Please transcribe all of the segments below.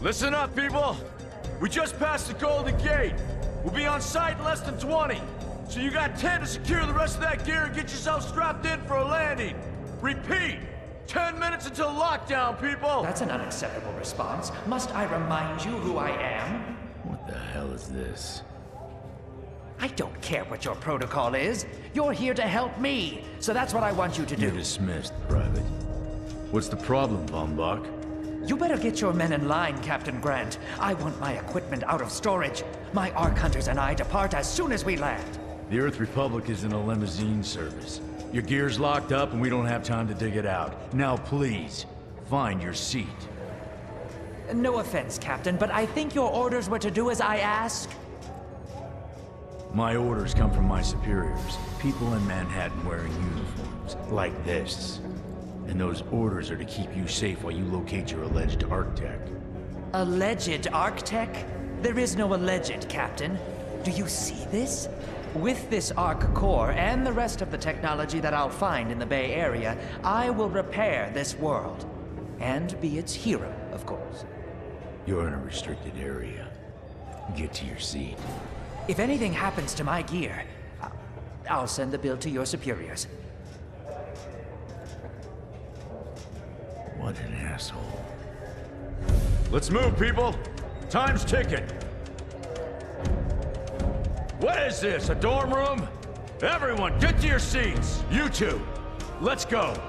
Listen up, people! We just passed the Golden Gate. We'll be on site in less than 20. So you got 10 to secure the rest of that gear and get yourself strapped in for a landing. Repeat! 10 minutes until lockdown, people! That's an unacceptable response. Must I remind you who I am? What the hell is this? I don't care what your protocol is. You're here to help me, so that's what I want you to do. You're dismissed, Private. What's the problem, Bombach? You better get your men in line, Captain Grant. I want my equipment out of storage. My Ark Hunters and I depart as soon as we land. The Earth Republic is in a limousine service. Your gear's locked up and we don't have time to dig it out. Now please, find your seat. No offense, Captain, but I think your orders were to do as I ask. My orders come from my superiors. People in Manhattan wearing uniforms, like this. And those orders are to keep you safe while you locate your alleged Arc-Tech. Alleged Arc-Tech? There is no alleged, Captain. Do you see this? With this Arc core and the rest of the technology that I'll find in the Bay Area, I will repair this world. And be its hero, of course. You're in a restricted area. Get to your seat. If anything happens to my gear, I'll send the bill to your superiors. What an asshole. Let's move, people! Time's ticking! What is this, a dorm room? Everyone, get to your seats! You two, let's go!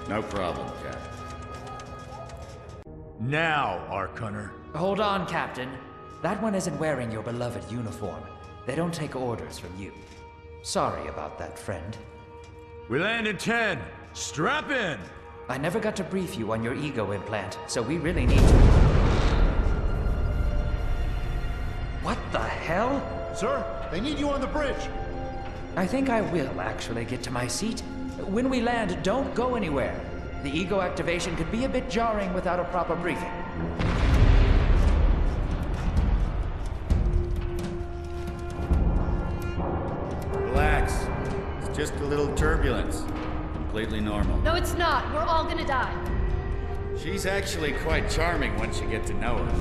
No problem, Cap. Now, Arc Hunter. Hold on, Captain. That one isn't wearing your beloved uniform. They don't take orders from you. Sorry about that, friend. We land in 10. Strap in! I never got to brief you on your ego implant, so we really need to... What the hell? Sir, they need you on the bridge. I think I will actually get to my seat. When we land, don't go anywhere. The ego activation could be a bit jarring without a proper briefing. Relax. It's just a little turbulence. Completely normal. No, it's not. We're all gonna die. She's actually quite charming once you get to know her.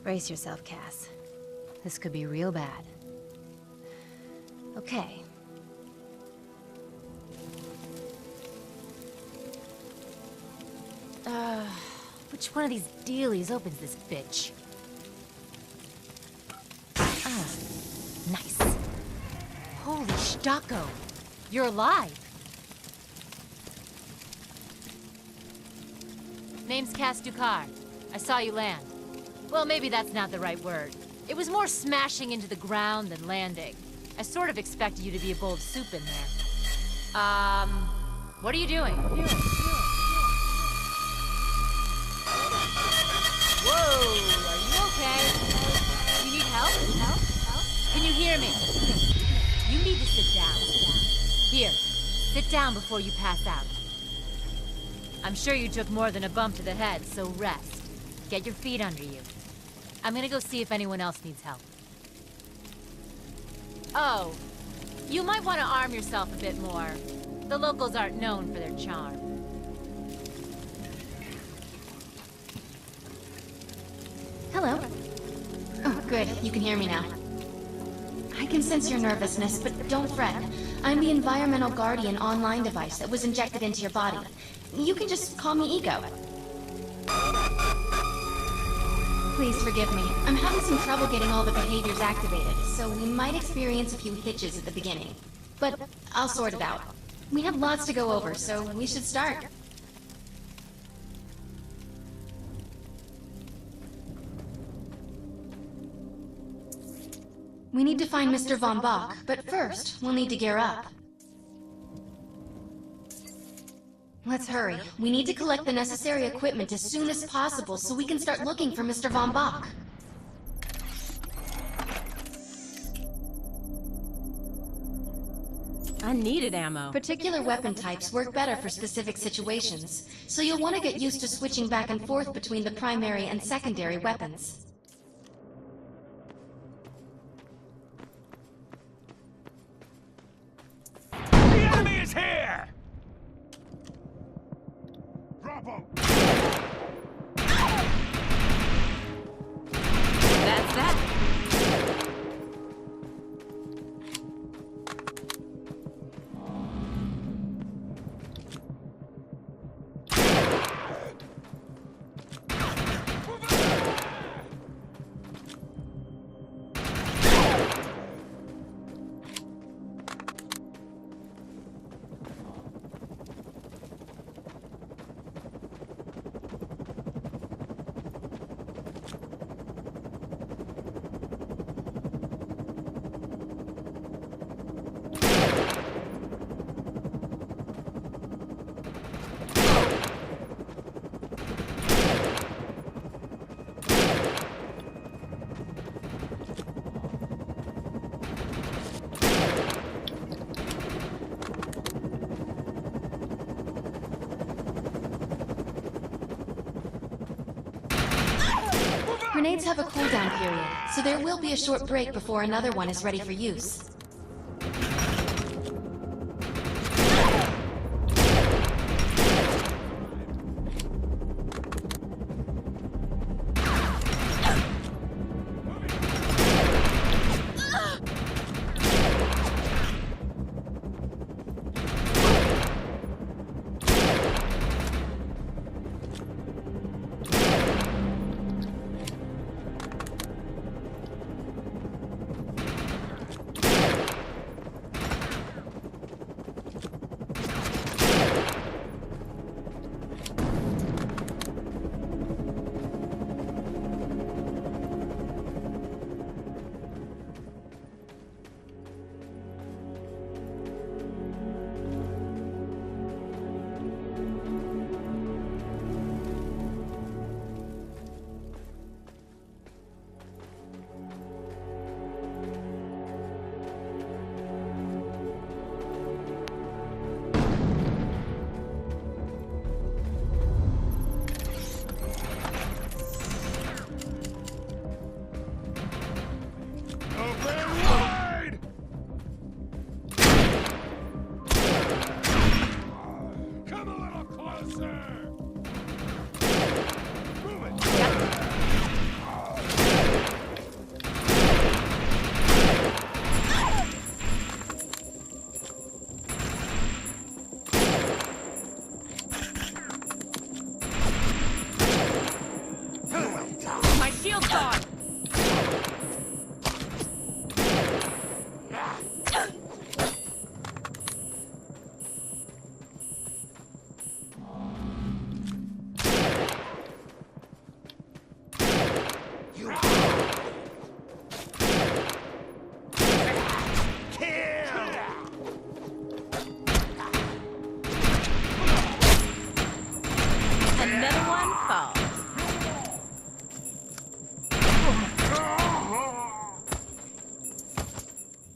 Brace yourself, Cass. This could be real bad. Okay. Which one of these dealies opens this bitch? Ah, nice. Holy Shtako! You're alive! Name's Cass Dukar. I saw you land. Well, maybe that's not the right word. It was more smashing into the ground than landing. I sort of expected you to be a bowl of soup in there. What are you doing? Whoa, are you okay? You need help? Can you hear me? You need to sit down. Here, sit down before you pass out. I'm sure you took more than a bump to the head, so rest. Get your feet under you. I'm gonna go see if anyone else needs help. Oh, you might want to arm yourself a bit more. The locals aren't known for their charm. Hello. Oh, good. You can hear me now. I can sense your nervousness, but don't fret. I'm the environmental guardian online device that was injected into your body. You can just call me Ego. Please forgive me. I'm having some trouble getting all the behaviors activated, so we might experience a few hitches at the beginning. But I'll sort it out. We have lots to go over, so we should start. We need to find Mr. Von Bach, but first, we'll need to gear up. Let's hurry. We need to collect the necessary equipment as soon as possible so we can start looking for Mr. Von Bach. I needed ammo. Particular weapon types work better for specific situations, so you'll want to get used to switching back and forth between the primary and secondary weapons. The enemy is here! Drop him! That's that. Grenades have a cooldown period, so there will be a short break before another one is ready for use.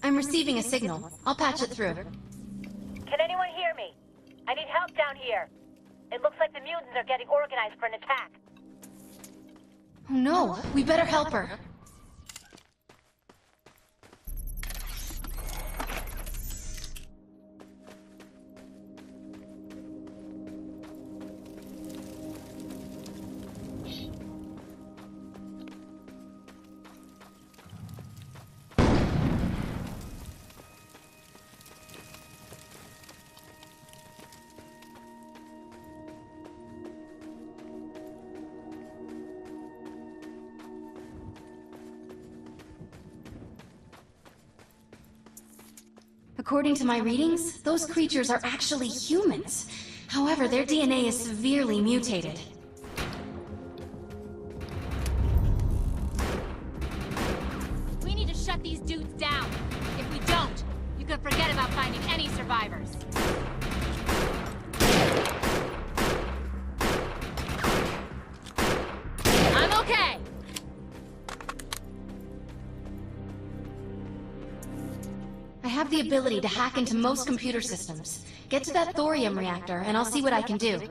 I'm receiving a signal. I'll patch it through. Can anyone hear me? I need help down here. It looks like the mutants are getting organized for an attack. Oh no, we better help her. According to my readings, those creatures are actually humans. However, their DNA is severely mutated. We need to shut these dudes any survivors. I'm okay. I have the ability to hack into most computer systems. Get to that thorium reactor, and I'll see what I can do.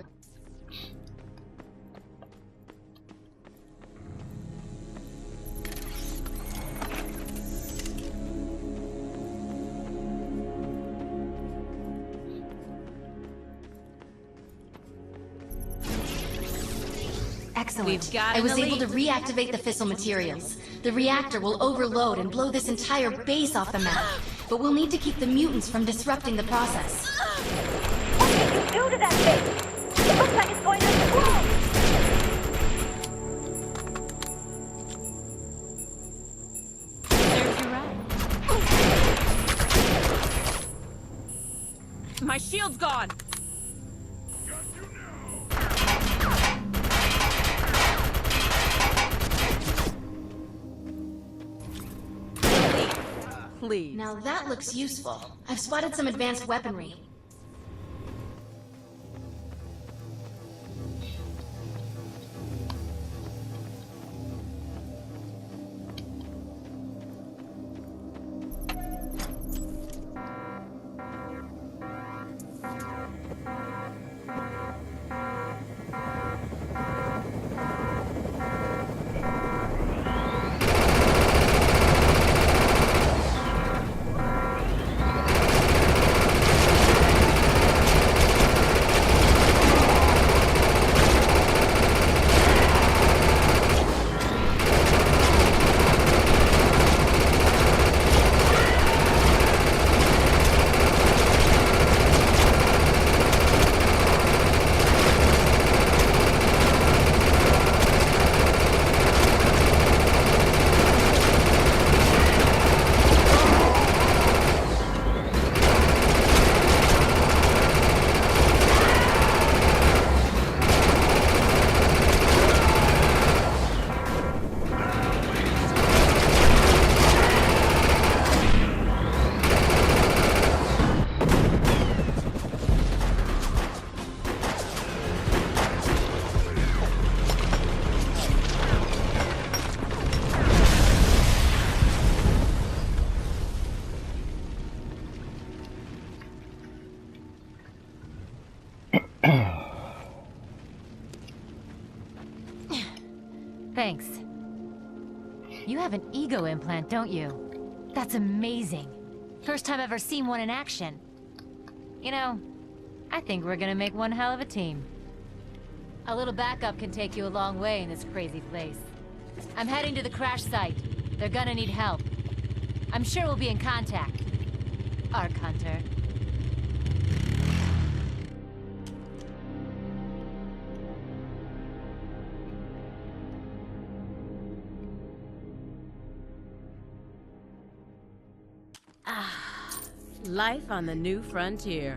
Excellent. I was able to reactivate the fissile materials. The reactor will overload and blow this entire base off the map. But we'll need to keep the mutants from disrupting the process. What did you do to that thing? It looks like it's going to explode! Serves you right. My shield's gone! Please. Now that looks useful. I've spotted some advanced weaponry. Thanks. You have an ego implant, don't you? That's amazing. First time I've ever seen one in action. You know, I think we're gonna make one hell of a team. A little backup can take you a long way in this crazy place. I'm heading to the crash site. They're gonna need help. I'm sure we'll be in contact. Arc Hunter. Life on the new frontier.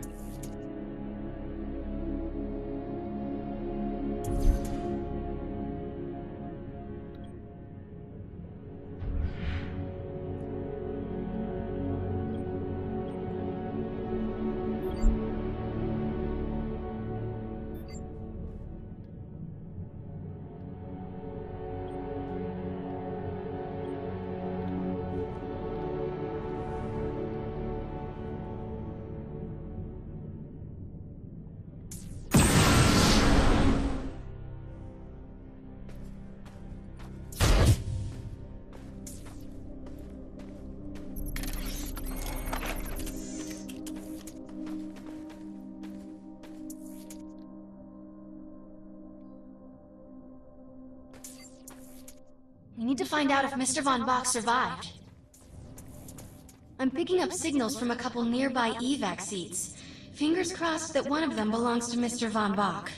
We need to find out if Mr. Von Bach survived. I'm picking up signals from a couple nearby evac seats. Fingers crossed that one of them belongs to Mr. Von Bach.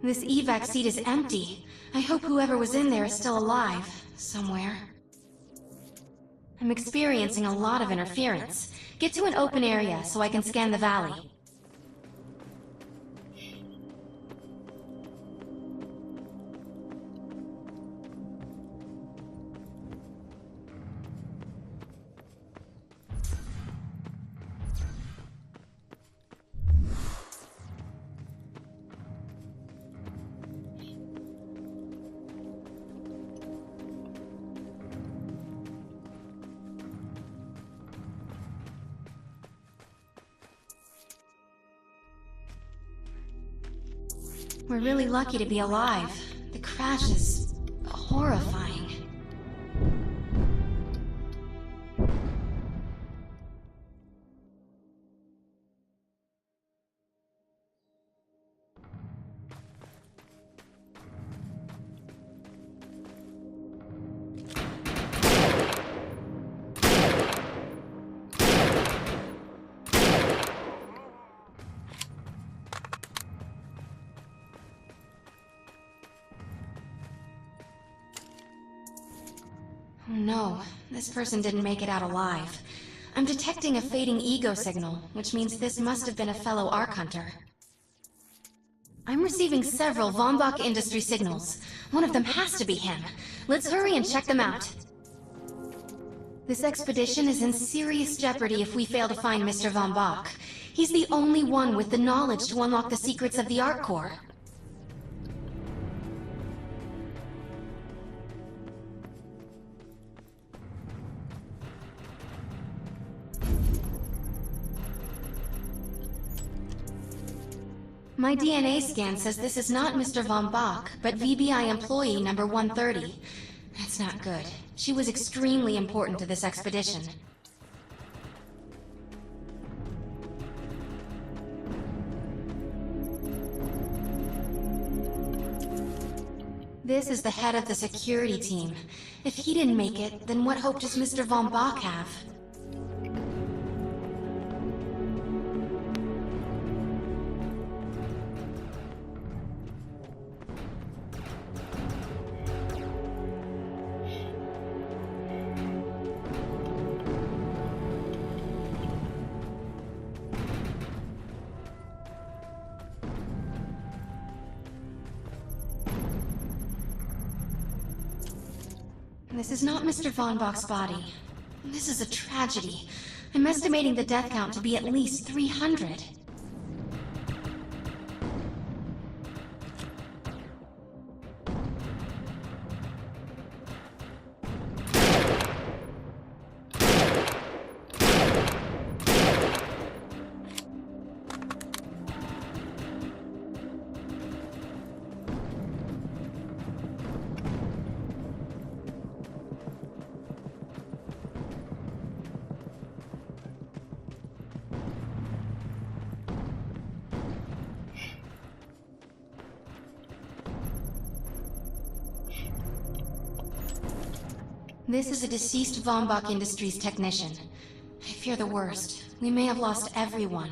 This evac seat is empty. I hope whoever was in there is still alive, somewhere. I'm experiencing a lot of interference. Get to an open area so I can scan the valley. We're really lucky to be alive. The crash is horrifying. Oh no, this person didn't make it out alive. I'm detecting a fading ego signal, which means this must have been a fellow Ark Hunter. I'm receiving several Von Bach Industry signals. One of them has to be him. Let's hurry and check them out. This expedition is in serious jeopardy if we fail to find Mr. Von Bach. He's the only one with the knowledge to unlock the secrets of the Ark Core. My DNA scan says this is not Mr. Von Bach, but VBI employee number 130. That's not good. She was extremely important to this expedition. This is the head of the security team. If he didn't make it, then what hope does Mr. Von Bach have? This is not Mr. Von Bach's body. This is a tragedy. I'm estimating the death count to be at least 300. This is a deceased Von Bach Industries technician. I fear the worst. We may have lost everyone.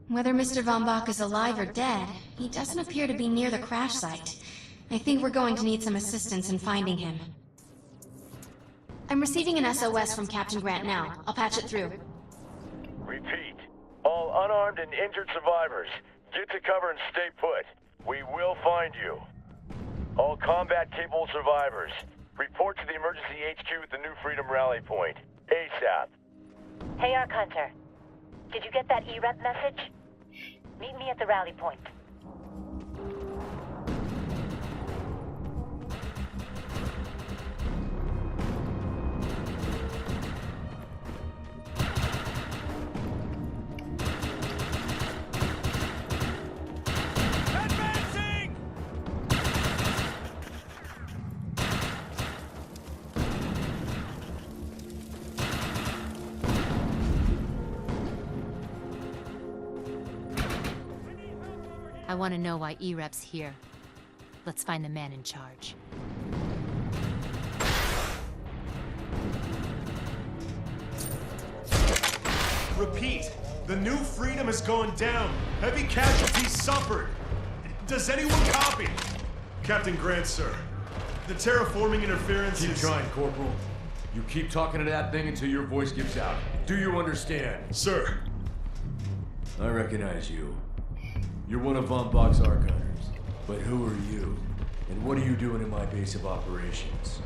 Whether Mr. Von Bach is alive or dead, he doesn't appear to be near the crash site. I think we're going to need some assistance in finding him. I'm receiving an SOS from Captain Grant now. I'll patch it through. Repeat. All unarmed and injured survivors, get to cover and stay put. We will find you. All combat-capable survivors, report to the emergency HQ at the New Freedom Rally Point. ASAP. Hey, Ark Hunter. Did you get that E-Rep message? Meet me at the rally point. I want to know why E-Rep's here. Let's find the man in charge. Repeat. The New Freedom has gone down. Heavy casualties suffered. Does anyone copy? Captain Grant, sir. The terraforming interference Keep is... trying, Corporal. You keep talking to that thing until your voice gives out. Do you understand? Sir. I recognize you. You're one of Von Bach's archivers. But who are you? And what are you doing in my base of operations?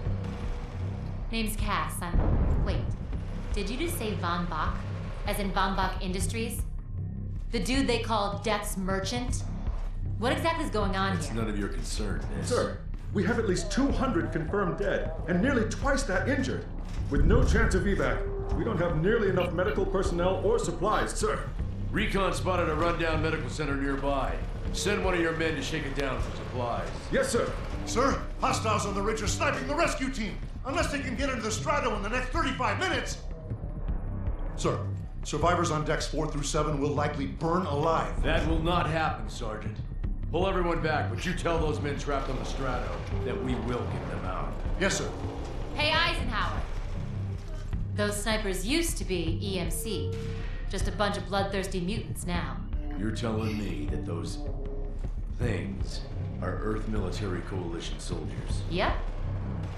Name's Cass. Wait. Did you just say Von Bach? As in Von Bach Industries? The dude they call Death's Merchant? What exactly is going on It's here? none of your concern, miss. Sir, we have at least 200 confirmed dead, and nearly twice that injured. With no chance of evac, we don't have nearly enough medical personnel or supplies, sir. Recon spotted a rundown medical center nearby. Send one of your men to shake it down for supplies. Yes, sir. Sir, hostiles on the ridge are sniping the rescue team. Unless they can get into the Strato in the next 35 minutes. Sir, survivors on decks 4 through 7 will likely burn alive. That will not happen, Sergeant. Pull everyone back, but you tell those men trapped on the Strato that we will get them out. Yes, sir. Hey, Eisenhower. Those snipers used to be EMC. Just a bunch of bloodthirsty mutants now. You're telling me that those things are Earth Military Coalition soldiers? Yep.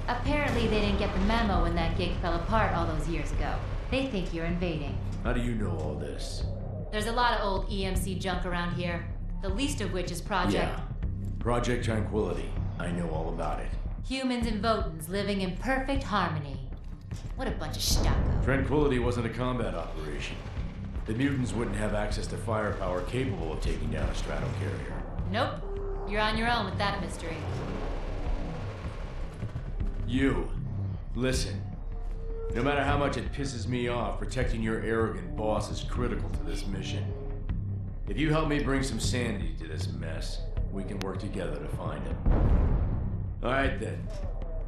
Apparently they didn't get the memo when that gig fell apart all those years ago. They think you're invading. How do you know all this? There's a lot of old EMC junk around here. The least of which is Project... Yeah. Project Tranquility. I know all about it. Humans and Votans living in perfect harmony. What a bunch of Shtako. Tranquility wasn't a combat operation. The mutants wouldn't have access to firepower capable of taking down a strato carrier. Nope. You're on your own with that mystery. You, listen. No matter how much it pisses me off, protecting your arrogant boss is critical to this mission. If you help me bring some sanity to this mess, we can work together to find him. All right then.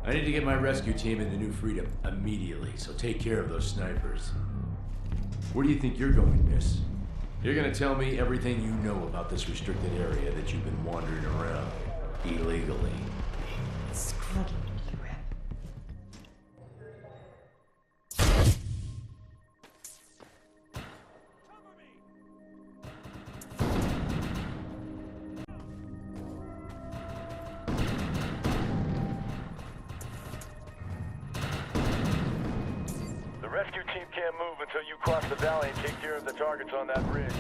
I need to get my rescue team into New Freedom immediately, so take care of those snipers. Where do you think you're going, miss? You're gonna tell me everything you know about this restricted area that you've been wandering around illegally. Scruggy E-Rep. The rescue team can't move until you cross the valley and take care of the targets on that ridge.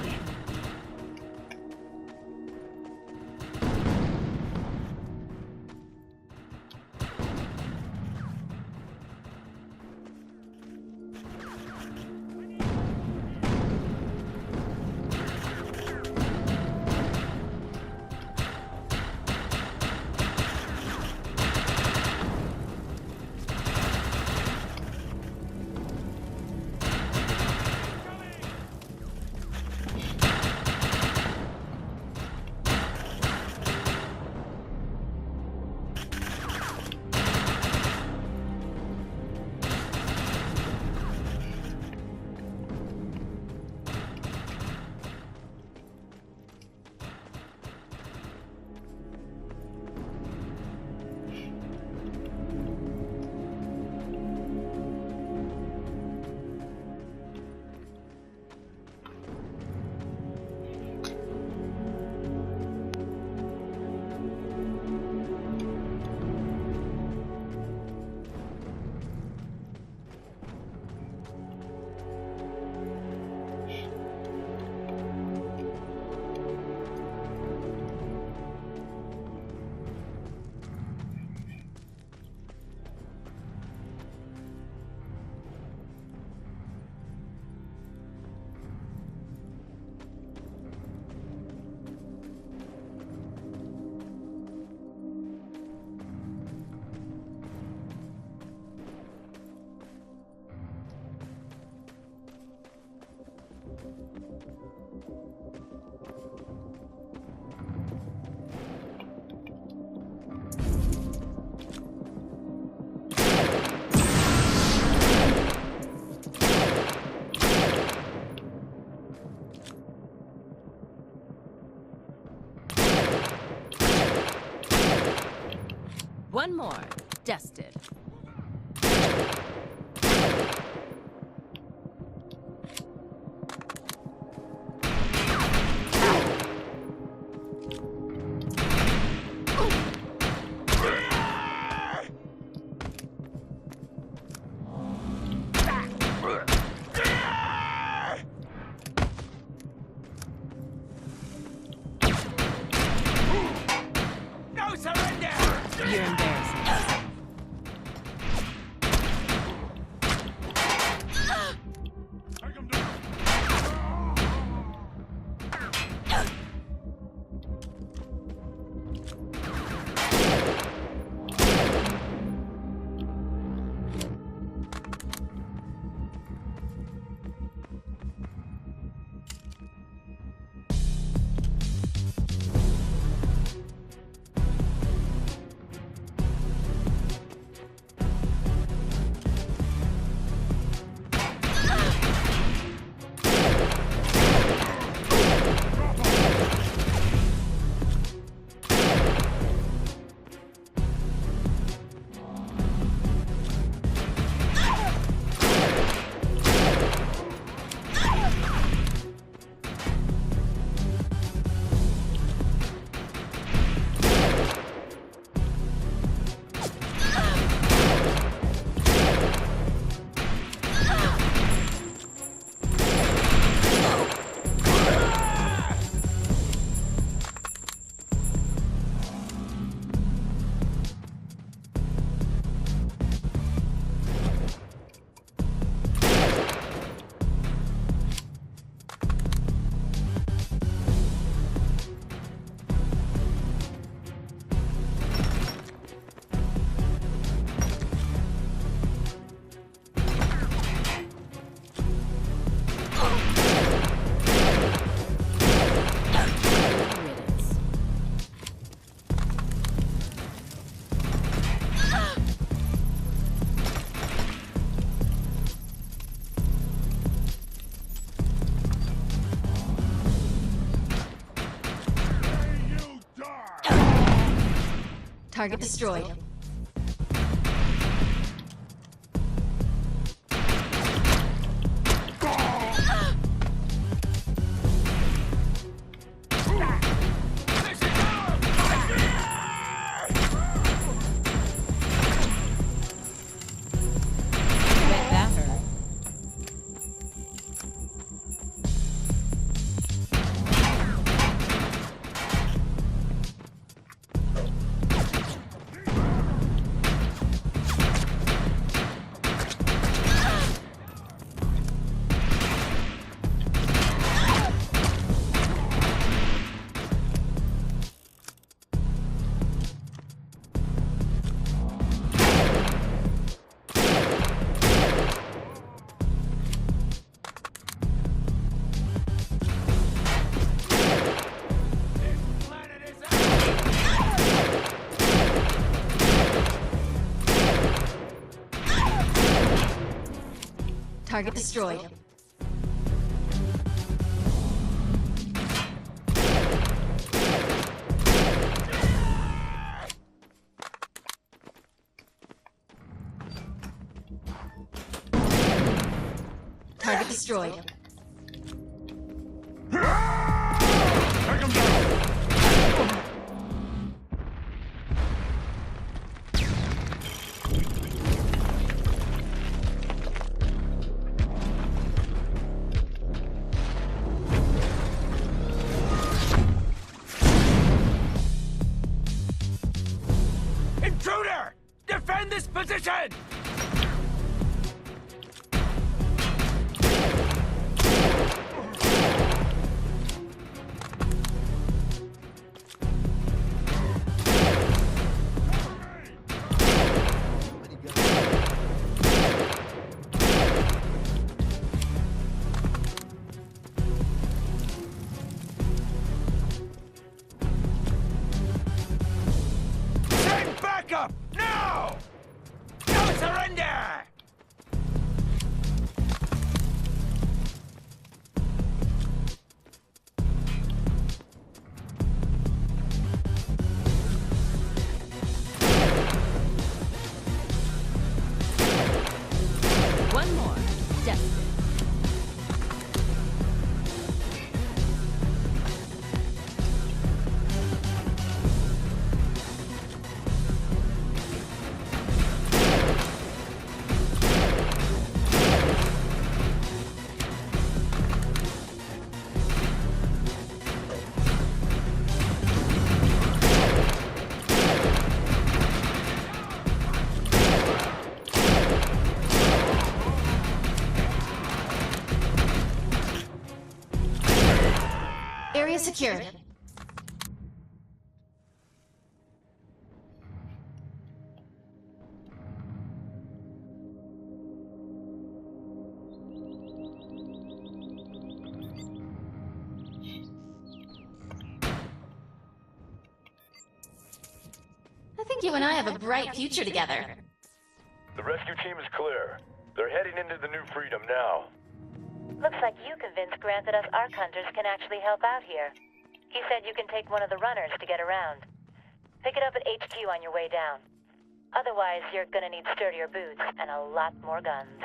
One more. Dusted. You're embarrassing. Target destroyed. Target destroyed. Target destroyed. Take him down! Intruder! Defend this position! Up! No! No surrender! One more. Desperate. Area secured. I think you and I have a bright future together. The rescue team is clear. They're heading into the New Freedom now. Looks like you convinced Grant that us Ark Hunters can actually help out here. He said you can take one of the runners to get around. Pick it up at HQ on your way down. Otherwise, you're gonna need sturdier boots and a lot more guns.